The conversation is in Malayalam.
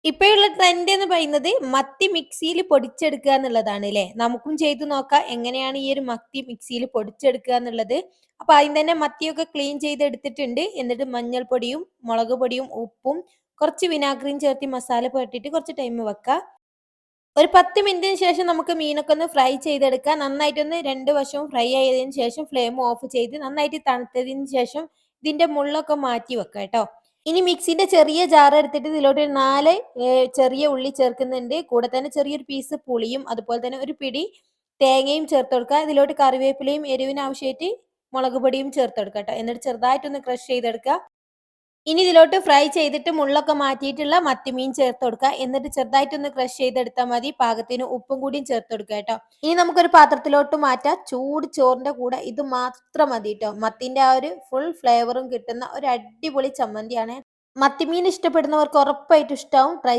ഇപ്പോഴുള്ള ട്രെൻഡ് എന്ന് പറയുന്നത് മത്തി മിക്സിയിൽ പൊടിച്ചെടുക്കുക എന്നുള്ളതാണ് ല്ലേ. നമുക്കും ചെയ്തു നോക്കാം എങ്ങനെയാണ് ഈ ഒരു മത്തി മിക്സിയിൽ പൊടിച്ചെടുക്കുക എന്നുള്ളത്. അപ്പൊ ആദ്യം തന്നെ മത്തിയൊക്കെ ക്ലീൻ ചെയ്തെടുത്തിട്ടുണ്ട്. എന്നിട്ട് മഞ്ഞൾപ്പൊടിയും മുളക് പൊടിയും ഉപ്പും കുറച്ച് വിനാഗിരിയും ചേർത്ത് മസാല പുരട്ടിയിട്ട് കുറച്ച് ടൈം വെക്കുക. ഒരു 10 മിനിറ്റിന് ശേഷം നമുക്ക് മീനൊക്കെ ഒന്ന് ഫ്രൈ ചെയ്തെടുക്കാം. നന്നായിട്ടൊന്ന് 2 വശവും ഫ്രൈ ആയതിനു ശേഷം ഫ്ലെയിം ഓഫ് ചെയ്ത് നന്നായിട്ട് തണുത്തതിന് ശേഷം ഇതിന്റെ മുള്ളൊക്കെ മാറ്റി വെക്കാം ട്ടോ. ഇനി മിക്സിന്റെ ചെറിയ ജാർ എടുത്തിട്ട് ഇതിലോട്ട് ഒരു 4 ചെറിയ ഉള്ളി ചേർക്കുന്നുണ്ട്. കൂടെ തന്നെ ചെറിയൊരു പീസ് പുളിയും അതുപോലെ തന്നെ ഒരു പിടി തേങ്ങയും ചേർത്ത് കൊടുക്കുക. ഇതിലോട്ട് കറിവേപ്പിലയും എരിവിന് ആവശ്യമായിട്ട് മുളക് പൊടിയും ചേർത്ത് കൊടുക്കുക ട്ടോ. എന്നിട്ട് ചെറുതായിട്ടൊന്ന് ക്രഷ് ചെയ്തെടുക്കുക. ഇനി ഇതിലോട്ട് ഫ്രൈ ചെയ്തിട്ട് മുള്ളൊക്കെ മാറ്റിയിട്ടുള്ള മത്തിമീൻ ചേർത്ത് കൊടുക്കുക. എന്നിട്ട് ചെറുതായിട്ടൊന്ന് ക്രഷ് ചെയ്തെടുത്താൽ മതി. പാകത്തിന് ഉപ്പും കൂടിയും ചേർത്ത് കൊടുക്കുക കേട്ടോ. ഇനി നമുക്കൊരു പാത്രത്തിലോട്ട് മാറ്റാം. ചൂട് ചോറിന്റെ കൂടെ ഇത് മാത്രം മതി ട്ടോ. മത്തിന്റെ ആ ഒരു ഫുൾ ഫ്ലേവറും കിട്ടുന്ന ഒരു അടിപൊളി ചമ്മന്തിയാണ്. മത്തിമീൻ ഇഷ്ടപ്പെടുന്നവർക്ക് ഉറപ്പായിട്ടും ഇഷ്ടാവും. ട്രൈ